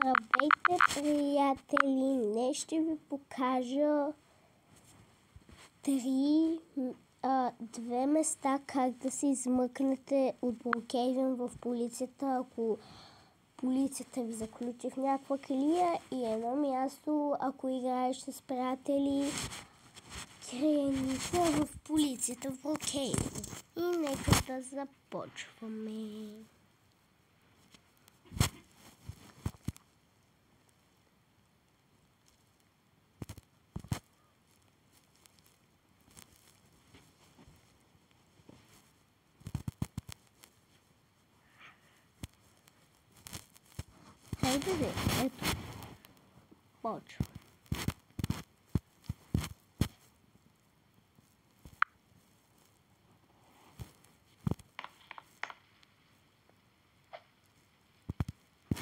Здравейте, приятели! Днес ще ви покажа две места как да се измъкнете от Brookhaven в полицията, ако полицията ви заключи в някаква килия, и едно място, ако играеш с приятели, криени са в полицията в Brookhaven. И нека да започваме. Хайде, ето, почва.